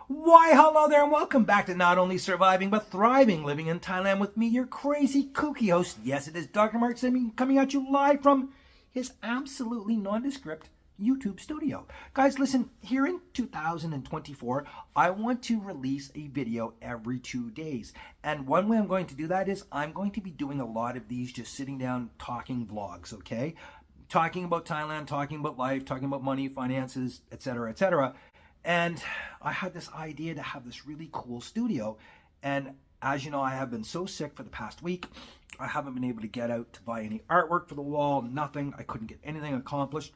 Why, hello there, and welcome back to Not Only Surviving, but Thriving, Living in Thailand with me, your crazy, kooky host. Yes, it is Dr. Mark Simmons coming at you live from his absolutely nondescript YouTube studio. Guys, listen, here in 2024, I want to release a video every 2 days. And one way I'm going to do that is I'm going to be doing a lot of these just sitting down talking vlogs, okay? Talking about Thailand, talking about life, talking about money, finances, etc., etc. And I had this idea to have this really cool studio. And as you know, I have been so sick for the past week. I haven't been able to get out to buy any artwork for the wall, nothing. I couldn't get anything accomplished.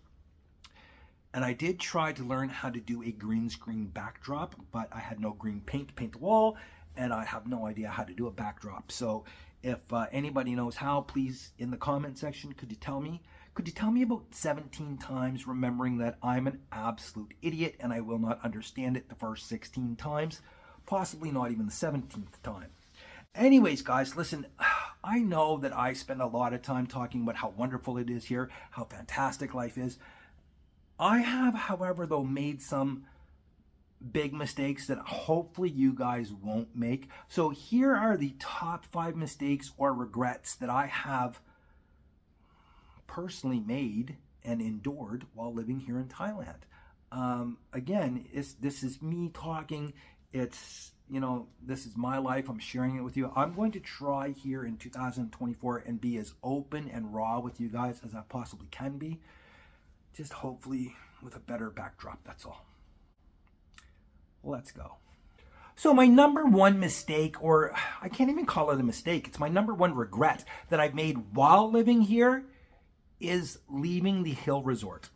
And I did try to learn how to do a green screen backdrop, but I had no green paint to paint the wall, and I have no idea how to do a backdrop. So if anybody knows how, please, in the comment section, could you tell me? Could you tell me about 17 times, remembering that I'm an absolute idiot and I will not understand it the first 16 times, possibly not even the 17th time. Anyways, guys, listen, I know that I spend a lot of time talking about how wonderful it is here, how fantastic life is. I have, however, though, made some big mistakes that hopefully you guys won't make. So here are the top 5 mistakes or regrets that I have personally made and endured while living here in Thailand. Again, this is me talking. It's, you know, this is my life. I'm sharing it with you. I'm going to try here in 2024 and be as open and raw with you guys as I possibly can be. Just hopefully with a better backdrop, that's all. Let's go. So my number one mistake, or I can't even call it a mistake, it's my number one regret that I've made while living here, is leaving the Hill Resort.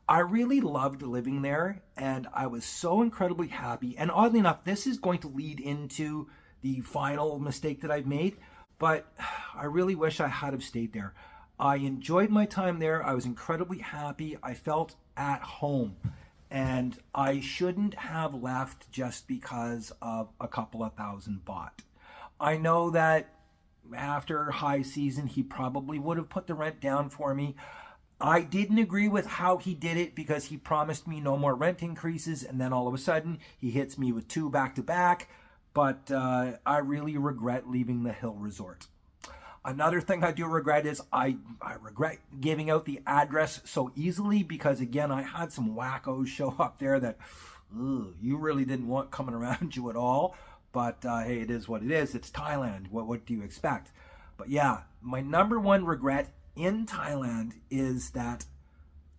I really loved living there, and I was so incredibly happy. And oddly enough, this is going to lead into the final mistake that I've made, but I really wish I had have stayed there. I enjoyed my time there. I was incredibly happy. I felt at home, and I shouldn't have left just because of a couple of thousand baht. I know that after high season, he probably would have put the rent down for me. I didn't agree with how he did it because he promised me no more rent increases, and then all of a sudden he hits me with 2 back to back. But I really regret leaving the Hill Resort. Another thing I do regret is I regret giving out the address so easily because, again, I had some wackos show up there that you really didn't want coming around you at all. But hey, it is what it is. It's Thailand. What do you expect? But yeah, my number one regret in Thailand is that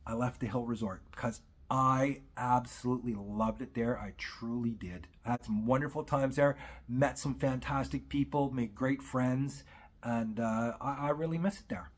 I left the Hill Resort because I absolutely loved it there. I truly did. I had some wonderful times there, met some fantastic people, made great friends, and I really miss it there.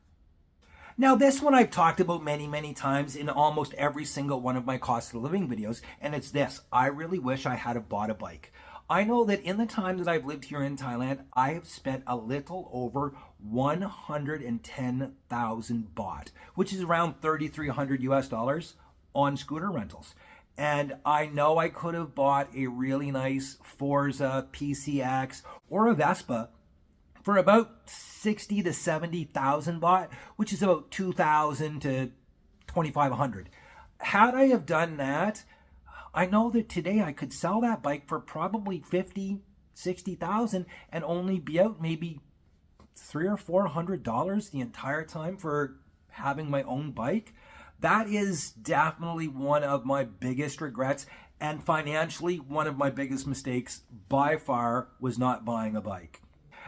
Now, this one I've talked about many, many times in almost every single one of my cost of living videos, and it's this. I really wish I had bought a bike. I know that in the time that I've lived here in Thailand, I have spent a little over 110,000 baht, which is around 3,300 US dollars on scooter rentals. And I know I could have bought a really nice Forza PCX or a Vespa for about 60 to 70,000 baht, which is about 2,000 to 2,500. Had I have done that, I know that today I could sell that bike for probably 50, 60,000 and only be out maybe $300 or $400 the entire time for having my own bike. That is definitely one of my biggest regrets, and financially one of my biggest mistakes by far was not buying a bike.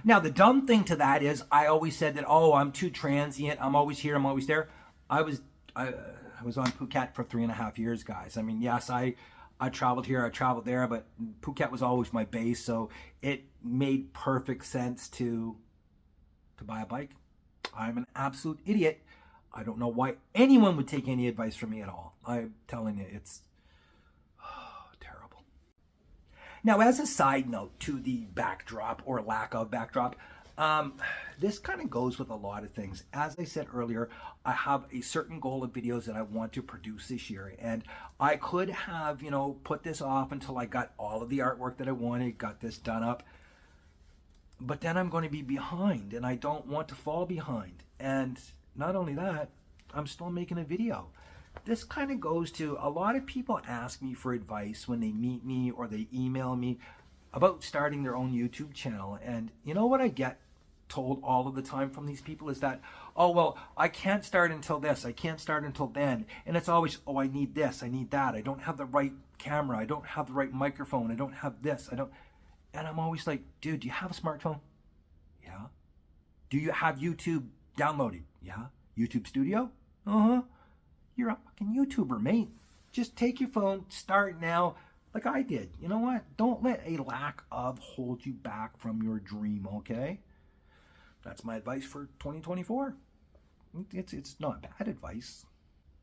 Now, the dumb thing to that is I always said that, oh, I'm too transient. I'm always here. I'm always there. I was on Phuket for 3.5 years, guys. I mean, yes, I traveled here, I traveled there, but Phuket was always my base, so it made perfect sense to buy a bike. I'm an absolute idiot. I don't know why anyone would take any advice from me at all. I'm telling you, it's terrible. Now, as a side note to the backdrop or lack of backdrop, this kind of goes with a lot of things. As I said earlier, I have a certain goal of videos that I want to produce this year, and I could have, you know, put this off until I got all of the artwork that I wanted, got this done up. But then I'm going to be behind, and I don't want to fall behind. And not only that, I'm still making a video. this kind of goes to a lot of people ask me for advice when they meet me or they email me about starting their own YouTube channel. And you know what I get told all of the time from these people is that, oh, well, I can't start until this, I can't start until then. And it's always, oh, I need this, I need that, I don't have the right camera, I don't have the right microphone, I don't have this, I don't. And I'm always like, dude, do you have a smartphone? Yeah. Do you have YouTube downloaded? Yeah. YouTube Studio? Uh-huh. You're a fucking YouTuber, mate. Just take your phone, start now, like I did. You know what? Don't let a lack of hold you back from your dream, okay? That's my advice for 2024. It's not bad advice.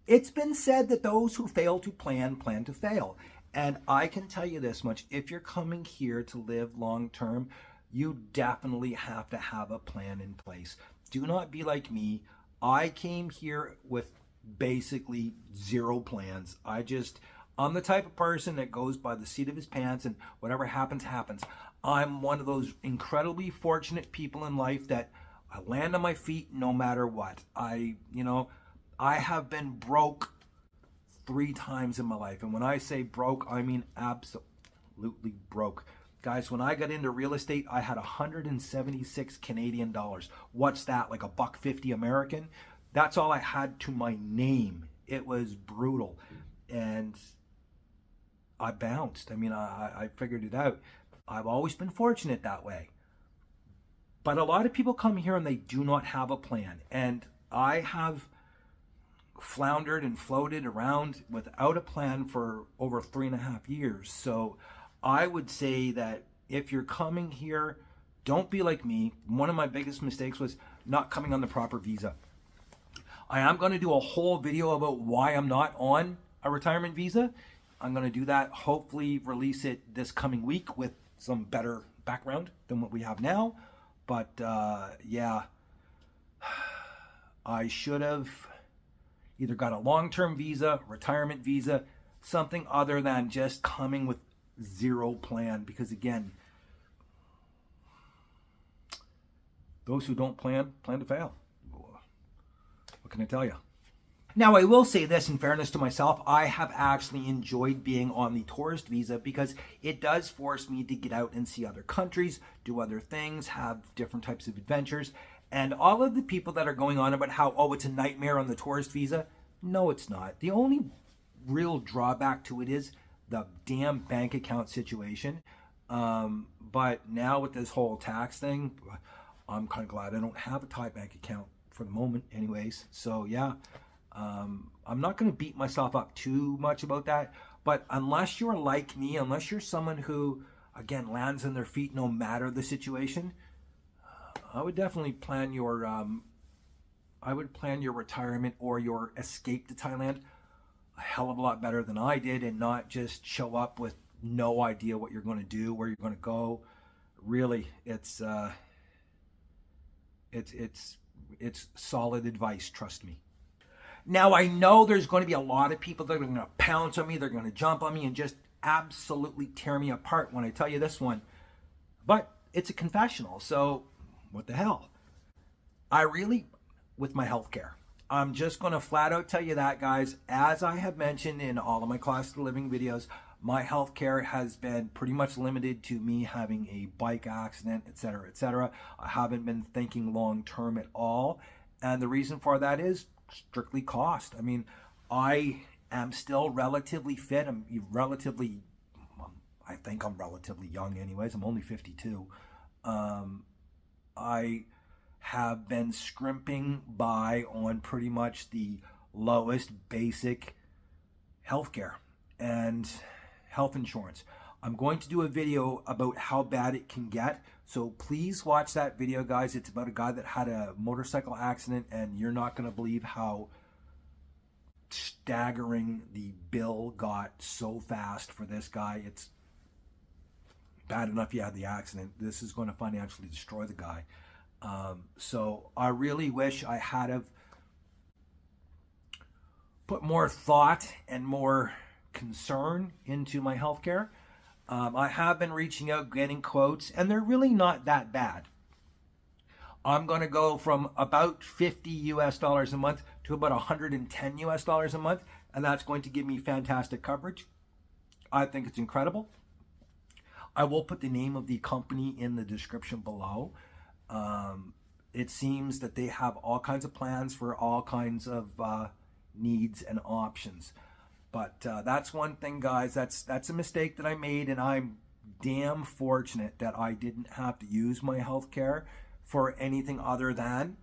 It's been said that those who fail to plan to fail. And I can tell you this much, if you're coming here to live long term, you definitely have to have a plan in place. Do not be like me. I came here with basically zero plans. I'm the type of person that goes by the seat of his pants, and whatever happens, happens. I'm one of those incredibly fortunate people in life that I land on my feet no matter what. I have been broke 3 times in my life. And when I say broke, I mean absolutely broke. Guys, when I got into real estate, I had 176 Canadian dollars. What's that, like $1.50 American? That's all I had to my name. It was brutal. And I bounced. I mean, I figured it out. I've always been fortunate that way. But a lot of people come here and they do not have a plan. And I have floundered and floated around without a plan for over 3.5 years. So I would say that if you're coming here, don't be like me. One of my biggest mistakes was not coming on the proper visa. I am going to do a whole video about why I'm not on a retirement visa. I'm going to do that, hopefully release it this coming week with some better background than what we have now. But yeah, I should have either got a long-term visa, retirement visa, something other than just coming with zero plan. Because again, those who don't plan to fail. What can I tell you? Now, I will say this in fairness to myself, I have actually enjoyed being on the tourist visa because it does force me to get out and see other countries, do other things, have different types of adventures. And all of the people that are going on about how, oh, it's a nightmare on the tourist visa. No, it's not. The only real drawback to it is the damn bank account situation. But now with this whole tax thing, I'm kind of glad I don't have a Thai bank account for the moment anyways. So yeah, I'm not going to beat myself up too much about that. But unless you're like me, unless you're someone who, again, lands on their feet no matter the situation, I would definitely plan your retirement or your escape to Thailand a hell of a lot better than I did, and not just show up with no idea what you're going to do, where you're going to go. Really, it's solid advice, trust me. Now, I know there's going to be a lot of people that are going to pounce on me, they're going to jump on me and just absolutely tear me apart when I tell you this one. But it's a confessional, so what the hell? With my healthcare, I'm just going to flat out tell you that, guys. As I have mentioned in all of my cost of living videos, my healthcare has been pretty much limited to me having a bike accident, etc., etc. I haven't been thinking long term at all. And the reason for that is strictly cost. I mean, I am still relatively fit. I think I'm relatively young anyways. I'm only 52. I have been scrimping by on pretty much the lowest basic healthcare and health insurance. I'm going to do a video about how bad it can get, so please watch that video, guys. It's about a guy that had a motorcycle accident, and you're not going to believe how staggering the bill got so fast for this guy. It's bad enough you had the accident. This is going to financially destroy the guy. So I really wish I had have put more thought and more concern into my healthcare. I have been reaching out, getting quotes, and they're really not that bad. I'm going to go from about $50 US a month to about $110 US a month. and that's going to give me fantastic coverage. I think it's incredible. I will put the name of the company in the description below. It seems that they have all kinds of plans for all kinds of needs and options. But that's one thing, guys. That's a mistake that I made, and I'm damn fortunate that I didn't have to use my health care for anything other than.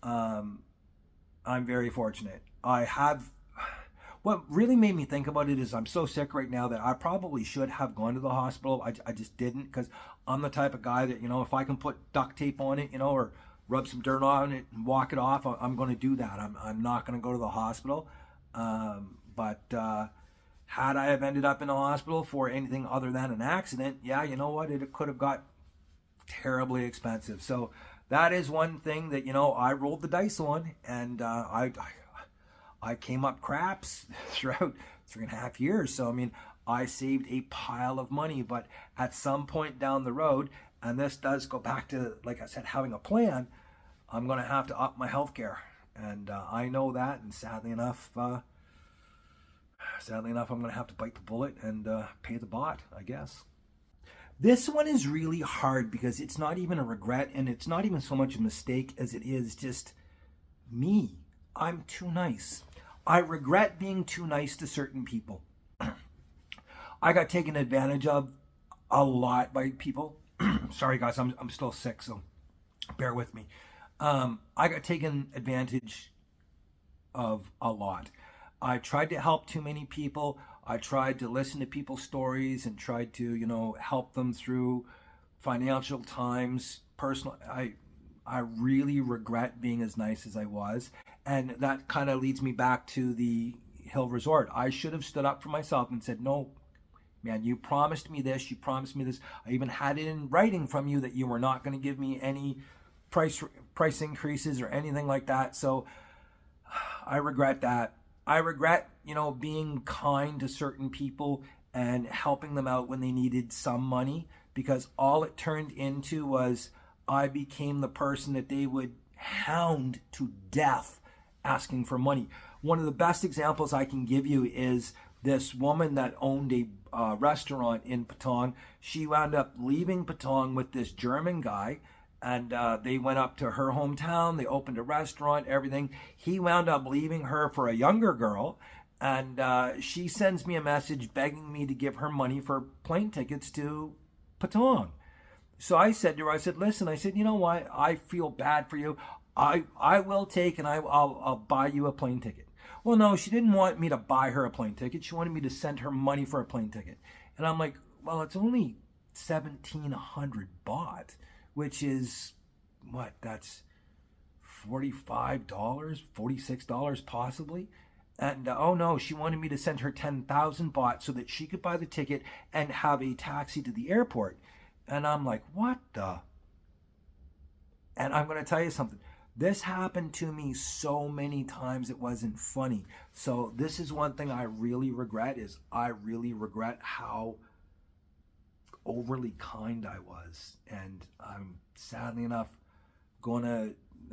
I'm very fortunate. What really made me think about it is I'm so sick right now that I probably should have gone to the hospital. I just didn't, because I'm the type of guy that, if I can put duct tape on it, or rub some dirt on it and walk it off, I'm going to do that. I'm not going to go to the hospital. But had I have ended up in the hospital for anything other than an accident, yeah, you know what? It could have got terribly expensive. So that is one thing that, I rolled the dice on, and I came up craps throughout 3.5 years. So, I saved a pile of money, but at some point down the road, and this does go back to, like I said, having a plan, I'm going to have to up my healthcare. And I know that, and sadly enough, I'm going to have to bite the bullet and pay the bot, I guess. This one is really hard because it's not even a regret, and it's not even so much a mistake as it is just me. I'm too nice. I regret being too nice to certain people. I got taken advantage of a lot by people. Sorry guys, I'm still sick, so bear with me. I got taken advantage of a lot. I tried to help too many people. I tried to listen to people's stories and tried to, help them through financial times, personal. I really regret being as nice as I was. And that kind of leads me back to the Hill Resort. I should have stood up for myself and said, no, man, you promised me this, you promised me this. I even had it in writing from you that you were not going to give me any price increases or anything like that. So I regret that. I regret, being kind to certain people and helping them out when they needed some money, because all it turned into was I became the person that they would hound to death asking for money. One of the best examples I can give you is this woman that owned a restaurant in Patong. She wound up leaving Patong with this German guy, and they went up to her hometown. They opened a restaurant, everything. He wound up leaving her for a younger girl, and she sends me a message begging me to give her money for plane tickets to Patong. So I said to her, listen, you know what? I feel bad for you. I will take, and I'll buy you a plane ticket. Well, no, she didn't want me to buy her a plane ticket. She wanted me to send her money for a plane ticket. And I'm like, well, it's only 1,700 baht, which is, what, that's $45, $46 possibly? And oh no, she wanted me to send her 10,000 baht so that she could buy the ticket and have a taxi to the airport. And I'm like, what the? And I'm going to tell you something. This happened to me so many times it wasn't funny. So this is one thing I really regret, is I really regret how overly kind I was. And I'm, sadly enough, I'm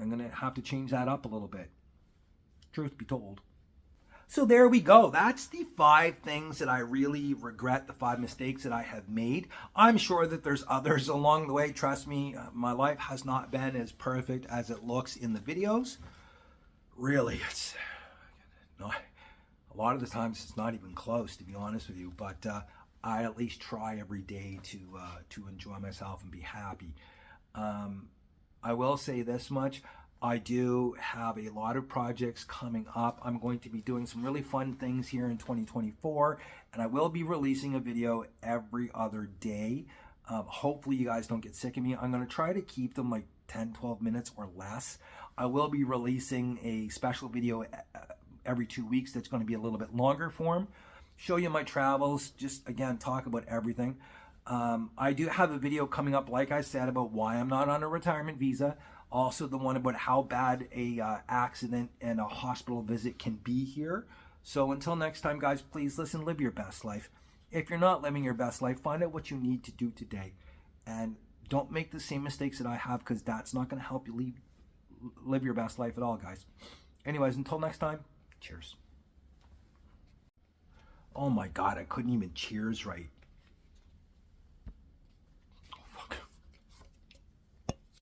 gonna have to change that up a little bit. Truth be told. So there we go. That's the 5 things that I really regret, the 5 mistakes that I have made. I'm sure that there's others along the way. Trust me, my life has not been as perfect as it looks in the videos. Really, it's not, a lot of the times it's not even close, to be honest with you. But I at least try every day to enjoy myself and be happy. I will say this much. I do have a lot of projects coming up. I'm going to be doing some really fun things here in 2024, and I will be releasing a video every other day. Hopefully you guys don't get sick of me. I'm going to try to keep them like 10, 12 minutes or less. I will be releasing a special video every 2 weeks that's going to be a little bit longer form. Show you my travels, just again, talk about everything. I do have a video coming up, like I said, about why I'm not on a retirement visa. Also the one about how bad a accident and a hospital visit can be here. So until next time, guys, please listen, live your best life. If you're not living your best life, find out what you need to do today. And don't make the same mistakes that I have, because that's not going to help you live your best life at all, guys. Anyways, until next time, cheers. Oh my God, I couldn't even cheers right.